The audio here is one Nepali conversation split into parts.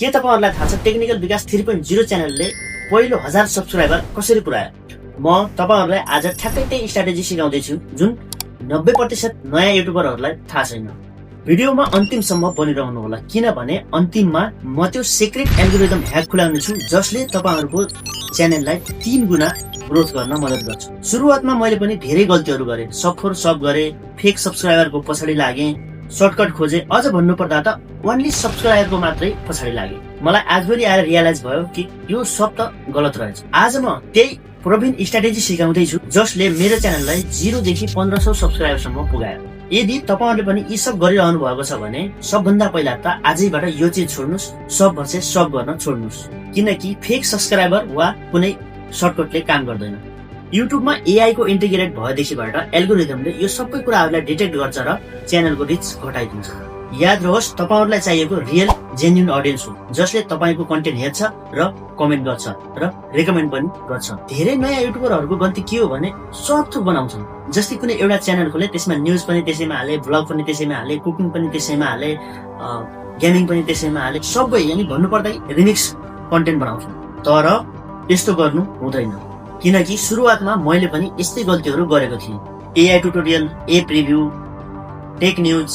के तपाईहरुलाई थाहा छ टेक्निकल विकास 3.0 च्यानलले पहिलो 1000 सब्स्क्राइबर कसरी पुर्यायो? म तपाईहरुलाई आज ठ्याक्कै त्यही स्ट्र्याटेजी सिकाउँदै छु जुन 90% नयाँ युट्युबरहरुलाई थाहा छैन। भिडियोमा अन्तिमसम्म बनिरहनु होला किनभने अन्तिममा म त्यो सिक्रेट एल्गोरिदम ह्याक खुलाउने छु जसले तपाईहरुको च्यानललाई 3 गुणा ग्रोथ गर्न मद्दत गर्छ। सुरुवातमा मैले पनि धेरै गल्तीहरु गरे, सब गरे, फेक सब्स्क्राइबरको पछाडी लागे, सर्टकट खोजे, अझ भन्नुपर्दा त ओन्ली सब्स्क्राइबरको मात्रै पछाडी लागे। मलाई आजभोलि आएर रियलाइज भयो कि यो सब त गलत रहेछ। आज म त्यही प्रवीण स्ट्र्याटेजी सिकाउँदै छु जसले मेरो च्यानललाई 0 देखि 1500 सब्स्क्राइबरसम्म पुगायो। यदि तपाईहरुले पनि यी सब गरिरहनु भएको छ भने सबभन्दा पहिला त आजैबाट यो चीज छोड्नुस्, सब भर्सेस सब गर्न छोड्नुस् किनकि फेक सब्स्क्राइबर वा कुनै सर्टकटले काम गर्दैन। युट्युबमा एआई को इन्टिग्रेट भएदेखिबाट एल्गोरिदमले यो सबै कुराहरुलाई डिटेक्ट गर्छ र च्यानलको रिच घटाइदिन्छ। याद रहोस् तपाईहरुलाई चाहिएको रियल जेन्युइन ऑडियन्स हो जसले तपाईको कन्टेन्ट हेर्छ र कमेन्ट गर्छ र रेकमेन्ड पनि गर्छ। धेरै नयाँ युट्युबरहरुको गल्ती के हो भने सब थोक बनाउँछन्। जस्तै कुनै एउटा च्यानल खोले त्यसमा न्यूज पनि त्यसैमा हाले, ब्लग पनि त्यसैमा हाले, कुकिङ पनि त्यसैमा हाले, गेमिङ पनि त्यसैमा हाले, सबै यानी भन्नुपर्दा रिमिक्स कन्टेन्ट बनाउँछन्। तर त्यस्तो गर्नु हुँदैन किनकि सुरुवातमा मैले पनि यस्तै गल्तीहरु गरेको थिएँ। AI tutorial, a preview, tech news,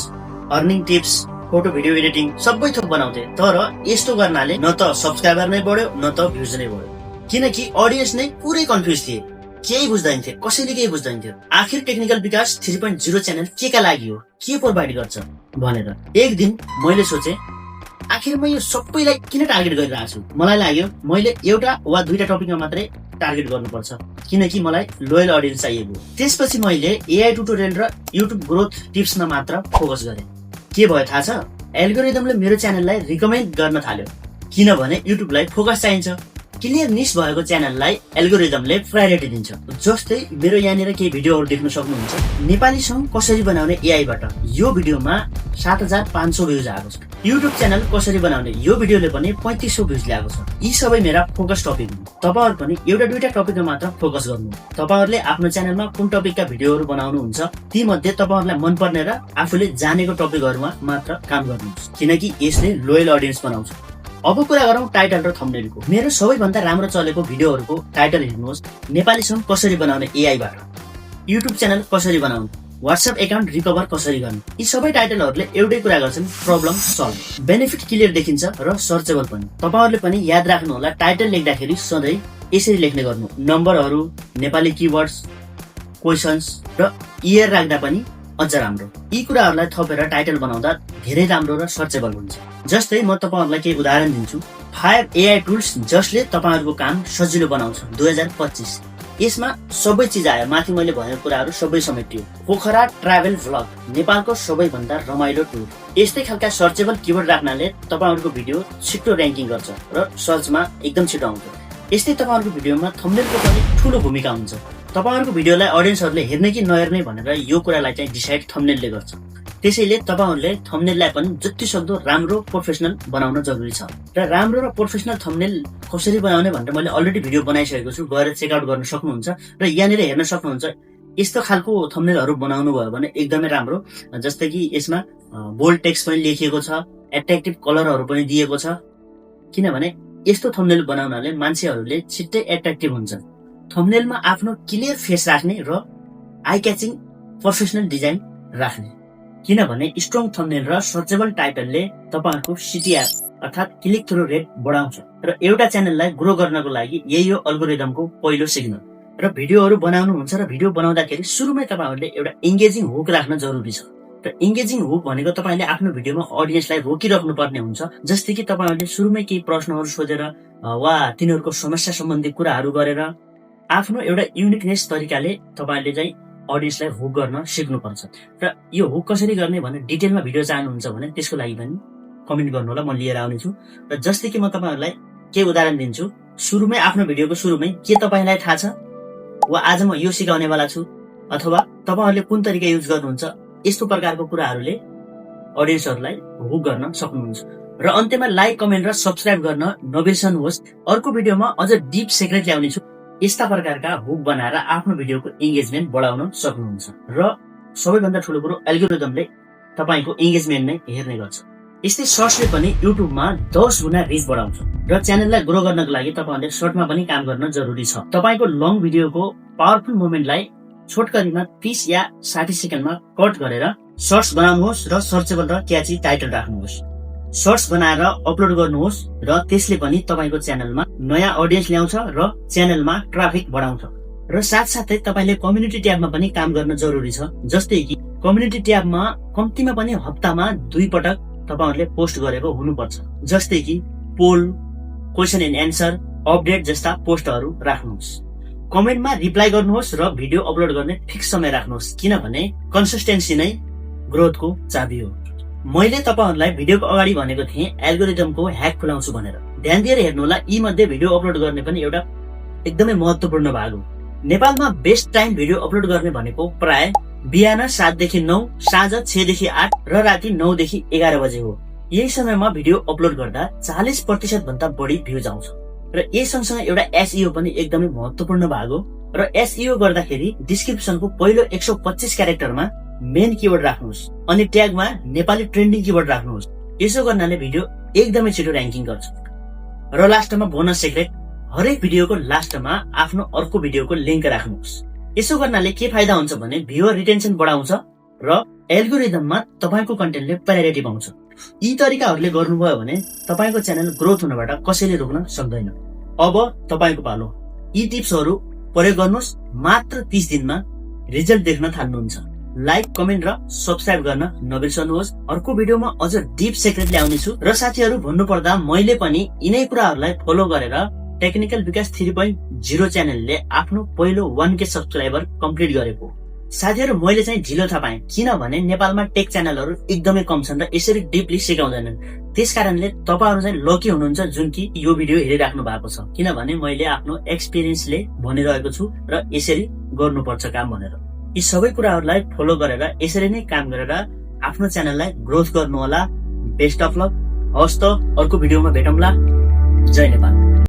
earning tips, photo video editing सबै थोक बनाउँथे। तर यस्तो गर्नाले न त सब्स्क्राइबर नै बढ्यो न त भ्युज नै बढ्यो किनकि ऑडियन्स नै पुरै कन्फ्युज थिए, केही बुझ्दैन थिए, कसैले केही बुझ्दैन थियो। आखिर टेक्निकल विकास 3.0 च्यानल के का लागि हो, के प्रोभाइड गर्छ भनेर एक दिन मैले सोचे आखिर म यो सबैलाई किन टार्गेट गरिरहेको छु। मलाई लाग्यो मैले एउटा वा दुईटा टपिकमा मात्रै टार्गेट गर्नुपर्छ किनकि मलाई लोयल ऑडियन्स चाहिएको। त्यसपछि मैले एआई ट्युटोरियल र युट्युब ग्रोथ टिप्समा मात्र फोकस गरे। के भयो थाहा छ? एल्गोरिदमले मेरो च्यानललाई रिकमेन्ड गर्न थाल्यो किनभने युट्युबलाई फोकस चाहिन्छ। क्लियर निश भएको च्यानललाई एल्गोरिदमले प्रायोरिटी दिन्छ। जस्तै मेरो यहाँनिर केही भिडियोहरु देख्न सक्नुहुन्छ। नेपाली सङ कसरी बनाउने एआईबाट यो भिडियोमा 7500 भ्युज आएको छ। युट्युब च्यानल कसरी बनाउने यो भिडियोले पनि 3500 भ्युज ल्याएको छ। यी सबै मेरा फोकस टपिक हुन्। तपाईहरु पनि एउटा दुईटा टपिकमा मात्र फोकस गर्नु। तपाईहरुले आफ्नो च्यानलमा कुन टपिकका भिडियोहरु बनाउनुहुन्छ ती मध्ये तपाईहरुलाई मन पर्ने र आफूले जानेको टपिकहरुमा मात्र काम गर्नुहोस् किनकि यसले लोयल ऑडियन्स बनाउँछ। अब कुरा गरौँ टाइटल र थम्बनेलको। मेरो सबैभन्दा राम्रो चलेको भिडियोहरुको टाइटल हेर्नुहोस्। नेपाली सङ कसरी बनाउने एआईबाट, युट्युब च्यानल कसरी बनाउने, व्हाट्सएप एकाउन्ट रिकभर कसरी गर्ने, यी सबै टाइटलहरुले एउटै कुरा गर्छन्, प्रब्लम सल्भ। बेनिफिट क्लियर देखिन्छ र सर्चेबल पनि। तपाईहरुले पनि याद राख्नु होला टाइटल लेख्दाखेरि सधैँ यसरी लेख्ने गर्नु, नम्बरहरु, नेपाली किवर्ड्स, क्वेशन्स र इयर राख्दा पनि अझ राम्रो। यी कुराहरुलाई थपेर टाइटल बनाउँदा धेरै राम्रो र सर्चेबल हुन्छ। जस्तै म तपाईहरुलाई केही उदाहरण दिन्छु। 5 एआई टुल्स जसले तपाईहरुको काम सजिलो बनाउँछ 2025। यसमा सबै चिज आयो, माथि मैले भनेको कुराहरु सबै समेटियो। पोखरा ट्राभल भ्लग, नेपालको सबैभन्दा रमाइलो टुर। यस्तै खालका सर्चेबल किवर्ड राख्नाले तपाईहरुको भिडियो छिटो र्याङ्किङ गर्छ र सर्चमा एकदम छिटो आउँछ। यस्तै तपाईहरुको भिडियोमा थम्बनेलको पनि ठूलो भूमिका हुन्छ। तपाईहरुको भिडियोलाई ऑडियन्सहरुले हेर्ने कि नहेर्ने भनेर यो कुरालाई चाहिँ डिसाइड थम्बनेलले गर्छ। त्यसैले तपाईहरुले थम्बनेललाई पनि जति सक्दो राम्रो प्रोफेसनल बनाउन जरुरी छ। र राम्रो र प्रोफेसनल थम्बनेल कसरी बनाउने भनेर मैले अलरेडी भिडियो बनाइसकेको छु, गएर चेक आउट गर्न सक्नुहुन्छ र यहाँनिर हेर्न सक्नुहुन्छ। यस्तो खालको थम्बनेलहरु बनाउनु भयो भने एकदमै राम्रो। जस्तै कि यसमा बोल्ड टेक्स्ट पनि लेखिएको छ, एट्र्याक्टिभ कलरहरु पनि दिएको छ किनभने यस्तो थम्बनेल बनाउनाले मान्छेहरुले छिट्टै एट्र्याक्टिभ हुन्छन्। थम्बनेलमा आफ्नो क्लियर फेस राख्ने र आई क्याचिङ प्रोफेसनल डिजाइन राख्ने किनभने स्ट्रङ थम्बनेल र सर्चेबल टाइटलले तपाईहरुको सीटीआर अर्थात क्लिक थ्रु रेट बढाउँछ र एउटा च्यानललाई ग्रो गर्नको लागि यही हो एल्गोरिदमको पहिलो सिग्नल। र भिडियोहरु बनाउनुहुन्छ र भिडियो बनाउँदाखेरि सुरुमै तपाईहरुले एउटा एंगेजिङ हुक राख्न जरुरी छ। र एंगेजिङ हुक भनेको तपाईले आफ्नो भिडियोमा ऑडियन्सलाई रोकिराख्नु पर्ने हुन्छ। जस्तै कि तपाईहरुले सुरुमै केही प्रश्नहरु सोधेर वा तिनीहरुको समस्या सम्बन्धी कुराहरु गरेर आफ्नो एउटा युनिकनेस तरिकाले तपाईले चाहिँ ऑडियन्सलाई हुक गर्न सिक्नुपर्छ। र यो हुक कसरी गर्ने भने डिटेलमा भिडियो चाहनुहुन्छ भने त्यसको लागि पनि कमेन्ट गर्नु होला, म लिएर आउने छु। र जस्तै कि म तपाईहरुलाई के उदाहरण दिन्छु। सुरुमै आफ्नो भिडियोको सुरुमै के तपाईलाई थाहा छ वा आज म यो सिकाउनेवाला छु अथवा तपाईहरुले कुन तरिका युज गर्नुहुन्छ, यस्तो प्रकारको कुराहरुले ऑडियन्सहरुलाई हुक गर्न सक्नुहुन्छ। र अन्त्यमा लाइक, कमेन्ट र सब्स्क्राइब गर्न नबिर्सनुहोस्। अर्को भिडियोमा अझ डीप सिक्रेट ल्याउने छु। यस्ता प्रकारका हुक बनाएर आफ्नो भिडियोको एंगेजमेन्ट बढाउन सक्नुहुन्छ। र सबैभन्दा ठूलो कुरो एल्गोरिदमले तपाईको एंगेजमेन्ट नै हेर्ने गर्छ। यस्तै सर्ट्सले पनि युट्युबमा 10 गुणा रिच बढाउँछ र च्यानललाई ग्रो गर्नको लागि तपाईहरुले सर्टमा पनि काम गर्न जरुरी छ। तपाईको लङ भिडियोको पावरफुल मोमेन्टलाई छोटकरीमा 30 या 60 सेकेन्डमा कट गरेर सर्ट्स बनाउनुहोस् र सर्चेबल र क्याची टाइटल राख्नुहोस्। सर्ट्स बनाएर अपलोड गर्नुहोस् र त्यसले पनि तपाईको च्यानलमा नयाँ अडियन्स ल्याउँछ र च्यानलमा ट्राफिक बढाउँछ। र साथसाथै तपाईले कम्युनिटी ट्याबमा पनि काम गर्न जरुरी छ। जस्तै कि कम्युनिटी ट्याबमा कम्तीमा पनि हप्तामा 2 पटक तपाईहरुले पोस्ट गरेको हुनुपर्छ। जस्तै कि पोल, क्वेशन एन्ड एन्सर, अपडेट जस्ता पोस्टहरू राख्नुहोस्। कमेन्टमा रिप्लाई गर्नुहोस् र भिडियो अपलोड गर्ने फिक्स समय राख्नुहोस्, किनभने कन्सिस्टेन्सी नै ग्रोथको चाबी हो। मैले तपाईहरुलाई भिडियोको अगाडि भनेको थिएँ एल्गोरिदमको ह्याक खुलाउँछु भनेर। ध्यान दिएर हेर्नुहोला, यी मध्ये भिडियो अपलोड गर्ने पनि एउटा एकदमै महत्त्वपूर्ण भाग हो। नेपालमा बेस्ट टाइम भिडियो अपलोड गर्ने भनेको प्राय बिहान 7 देखि 9, साँझ 6 देखि 8 र राति 9 देखि 11 बजे हो। यही समयमा भिडियो अपलोड गर्दा 40% भन्दा बढी भ्युज आउँछ। र यही सँगसँगै एउटा एसइओ पनि एकदमै महत्त्वपूर्ण भाग हो। र एसइओ गर्दाखेरि डिस्क्रिप्सनको पहिलो 125 क्यारेक्टरमा मेन किवर्ड राख्नुहोस् अनि ट्यागमा नेपाली ट्रेन्डिङ किवर्ड राख्नुहोस्। यसो गर्नाले भिडियो एकदमै छिटो र्याङ्किङ गर्छ। र लास्टमा बोनस सिक्रेट, हरेक भिडियोको लास्टमा आफ्नो अर्को भिडियोको लिंक राख्नुहोस्। यसो गर्नाले के फाइदा हुन्छ भने भ्युअर रिटेन्सन बढाउँछ र एल्गोरिदममा तपाईको कन्टेन्टले प्रायोरिटी पाउँछ। यी तरिकाहरूले गर्नुभयो भने तपाईको च्यानल ग्रोथ हुनबाट कसैले रोक्न सक्दैन। अब तपाईको पालो। यी टिप्सहरू प्रयोग गर्नुहोस्, मात्र 30 दिनमा रिजल्ट देख्न थाल्नुहुन्छ। लाइक, कमेन्ट र सब्स्क्राइब गर्न नबिर्सनुहोस्। अर्को भिडियोमा अझ डीप सिक्रेट ल्याउने छु। र साथीहरू भन्नुपर्दा मैले पनि यिनै कुराहरूलाई फलो गरेर टेक्निकल विकास 3.0 च्यानलले आफ्नो पहिलो 1K सब्स्क्राइबर कम्प्लिट गरेको। साथीहरू मैले चाहिँ ढिलो थाहा पाएँ, किनभने नेपालमा टेक च्यानलहरू एकदमै कम छन् र यसरी डिपली सिकाउँदैनन्। त्यसकारणले तपाईहरु चाहिँ लकी हुनुहुन्छ जुन कि यो भिडियो हेरिराख्नु भएको छ, किनभने मैले आफ्नो एक्सपिरियन्सले भनिरहेको छु र यसरी गर्नुपर्छ काम भनेर। यी सबै कुराहरूलाई फलो गरेर यसरी नै काम गरेर आफ्नो च्यानललाई ग्रोथ गर्नु होला। Best of lock. हवस् त, अर्को भिडियोमा भेटौँला। जय नेपाल।